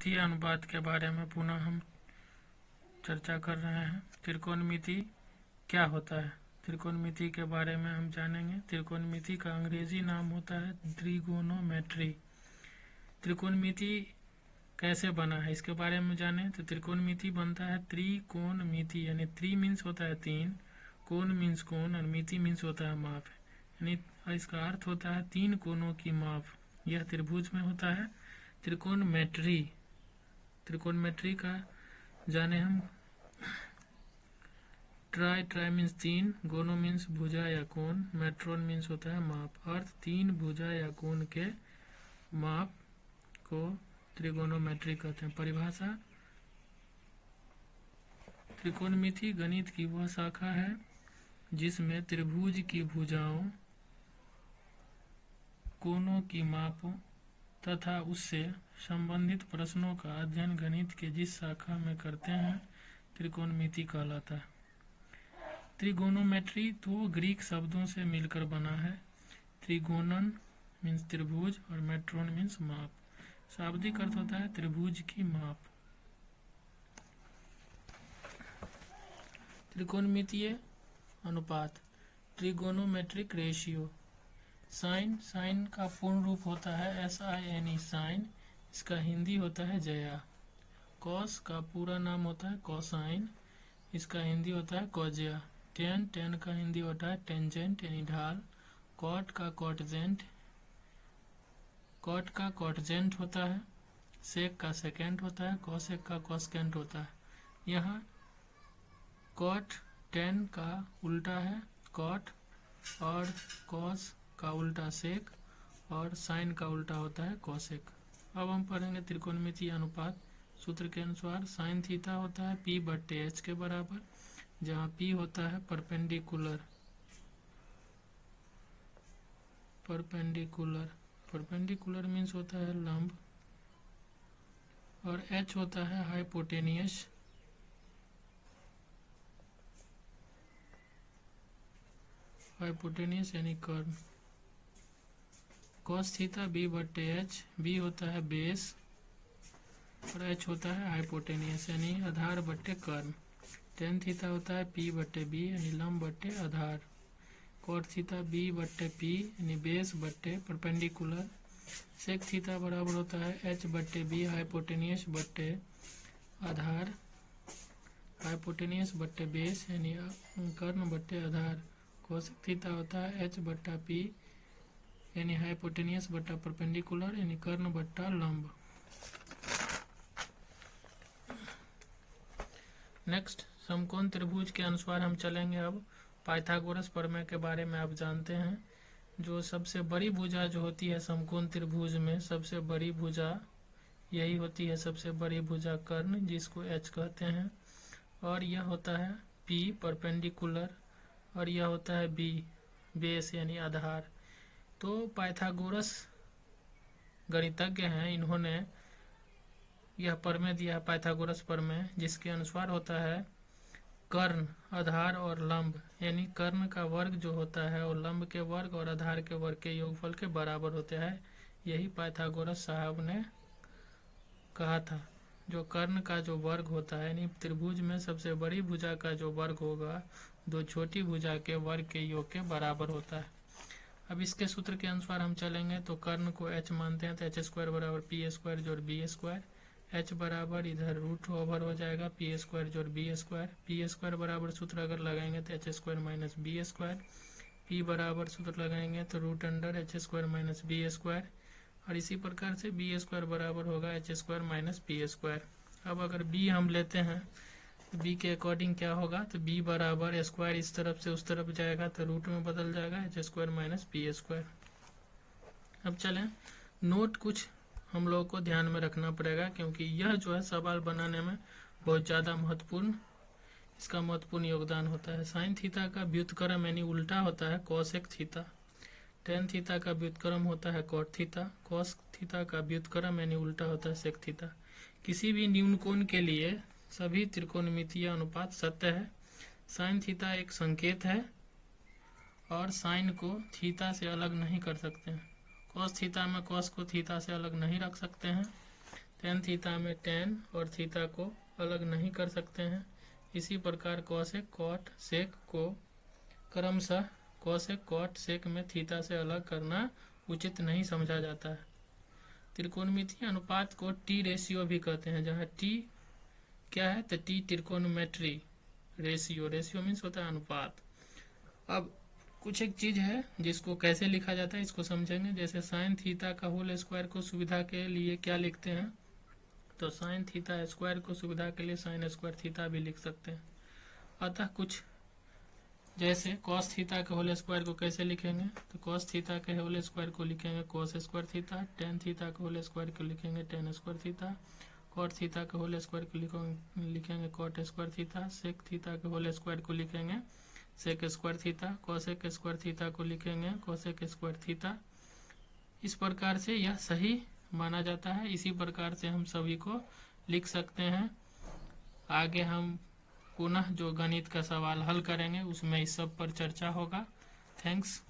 त्रिकोणमितीय अनुपात के बारे में पुनः हम चर्चा कर रहे हैं। त्रिकोणमिति क्या होता है, त्रिकोणमिति के बारे में हम जानेंगे। त्रिकोणमिति का अंग्रेजी नाम होता है ट्रिगोनोमेट्री। त्रिकोणमिति कैसे बना है इसके बारे में जानें तो त्रिकोणमिति बनता है त्रिकोणमिति, यानी त्रि मीन्स होता है तीन, कोण मीन्स कोण और मिति मीन्स होता है माप, यानी इसका अर्थ होता है तीन कोणों की माप। यह त्रिभुज में होता है। त्रिकोणमेट्री, त्रिकोणमेट्री का जाने हम। ट्राई मीन्स तीन, गोनो मीन्स भुजा या कोण, मेट्रोन मीन्स होता है माप, अर्थ तीन भुजा या कोण के माप को त्रिकोणोमेट्री कहते हैं। परिभाषा, त्रिकोणमिति गणित की वह शाखा है जिसमें त्रिभुज की भुजाओं, कोणों की मापों तथा उससे संबंधित प्रश्नों का अध्ययन गणित के जिस शाखा में करते हैं त्रिकोणमिति कहलाता है। त्रिगोनोमेट्री दो ग्रीक शब्दों से मिलकर बना है। त्रिगोनन मीन्स त्रिभुज और मेट्रोन मीन्स माप। शाब्दिक अर्थ होता है त्रिभुज की माप। त्रिकोणमितीय अनुपात, ट्रिगोनोमेट्रिक रेशियो। साइन, साइन का पूर्ण रूप होता है SINE, साइन, इसका हिंदी होता है जया। कॉस का पूरा नाम होता है कोसाइन, इसका हिंदी होता है कॉजिया। टेन, टेन का हिंदी होता है टेंजेंट यानी ढाल। कॉट का कॉटजेंट, कॉट का कॉटजेंट होता है। सेक का सेकेंड होता है, कॉसेक का कॉसकेंट होता है। यहाँ कॉट टेन का उल्टा है कॉट, और कॉस का उल्टा सेक, और साइन का उल्टा होता है कॉसेक। अब हम पढ़ेंगे त्रिकोणमितीय अनुपात। सूत्र के अनुसार साइन थीटा होता है P/H के बराबर, जहाँ P होता है परपेंडिकुलर, परपेंडिकुलर, परपेंडिकुलर मीन्स होता है लंब, और H होता है हाइपोटेनियस, हाइपोटेनियस यानी कर्ण। कॉस थीटा B/H, B होता है बेस और H होता है हाइपोटेनियस यानी आधार बट्टे कर्ण। टेन थीटा होता है P/B यानी लंब बट्टे आधार। कॉट थीटा B/P यानी बेस बट्टे परपेंडिकुलर। सेक थीटा बराबर होता है H/B हाइपोटेनियस बट्टे आधार, हाइपोटेनियस बट्टे बेस यानी कर्ण बट्टे आधार। कोसेक थीटा होता है H/P यानी हाइपोटेनियस बट्टा परपेंडिकुलर यानी कर्ण बट्टा लंब। नेक्स्ट, समकोण त्रिभुज के अनुसार हम चलेंगे। अब पाइथागोरस प्रमेय के बारे में आप जानते हैं। जो सबसे बड़ी भुजा जो होती है समकोण त्रिभुज में, सबसे बड़ी भुजा यही होती है, सबसे बड़ी भुजा कर्ण, जिसको H कहते हैं, और यह होता है P परपेंडिकुलर, और यह होता है B बेस यानी आधार। तो पाइथागोरस गणितज्ञ हैं, इन्होंने यह प्रमेय दिया है पाइथागोरस प्रमेय, जिसके अनुसार होता है कर्ण, आधार और लंब, यानी कर्ण का वर्ग जो होता है और लंब के वर्ग और आधार के वर्ग के योगफल के बराबर होते हैं। यही पाइथागोरस साहब ने कहा था। जो कर्ण का जो वर्ग होता है यानी त्रिभुज में सबसे बड़ी भुजा का जो वर्ग होगा दो छोटी भुजा के वर्ग के योग के बराबर होता है। अब इसके सूत्र के अनुसार हम चलेंगे तो कर्ण को H मानते हैं तो H² बराबर P² जोड़ B²। H बराबर इधर रूट ओवर हो जाएगा P² जोड़ B²। P² बराबर सूत्र अगर लगाएंगे तो H² माइनस B²। P बराबर सूत्र लगाएंगे तो root under H² minus B², और इसी प्रकार से B² बराबर होगा H² माइनस P²। अब अगर B हम लेते हैं तो B के अकॉर्डिंग क्या होगा, तो B बराबर स्क्वायर इस तरफ से उस तरफ जाएगा तो रूट में बदल जाएगा H² माइनस P²। अब चलें, नोट कुछ हम लोगों को ध्यान में रखना पड़ेगा, क्योंकि यह जो है सवाल बनाने में बहुत ज़्यादा महत्वपूर्ण, इसका महत्वपूर्ण योगदान होता है। साइन थीटा का व्युत्क्रम यानी उल्टा होता है कॉसेक थीटा। टेन थीटा का व्युत्क्रम होता है कॉट थीटा। कॉस थीटा का व्युत्क्रम यानी उल्टा होता है सेक थीटा। किसी भी न्यून कोण के लिए सभी त्रिकोणमितीय अनुपात सत्य है। साइन थीटा एक संकेत है और साइन को थीटा से अलग नहीं कर सकते हैं। कॉस थीटा में कॉस को थीटा से अलग नहीं रख सकते हैं। टेन थीटा में टेन और थीटा को अलग नहीं कर सकते हैं। इसी प्रकार कॉसेक कॉट सेक को क्रमशः कॉसेक कॉट सेक में थीटा से अलग करना उचित नहीं समझा जाता है। त्रिकोणमितीय अनुपात को टी रेशियो भी कहते हैं, जहाँ टी क्या है तो टी त्रिकोणमेट्री रेशियो, रेशियो मीन्स होता है अनुपात। अब कुछ एक चीज है जिसको कैसे लिखा जाता है इसको समझेंगे। जैसे साइन थीटा का होल स्क्वायर को सुविधा के लिए क्या लिखते हैं, तो साइन थीटा स्क्वायर को सुविधा के लिए साइन स्क्वायर थीटा भी लिख सकते हैं। अतः कुछ जैसे कॉस थीटा के होल स्क्वायर को कैसे लिखेंगे, तो कॉस थीटा के होल स्क्वायर को लिखेंगे cos square theta, tan theta के होल स्क्वायर को लिखेंगे tan square theta, cot theta के होल स्क्वायर को लिखेंगे cot square theta, sec theta के होल स्क्वायर को लिखेंगे sec square theta, cosec square theta को लिखेंगे कॉसेक स्क्वायर थीटा। इस प्रकार से यह सही माना जाता है। इसी प्रकार से हम सभी को लिख सकते हैं। आगे हम पुनः जो गणित का सवाल हल करेंगे उसमें इस सब पर चर्चा होगा। थैंक्स।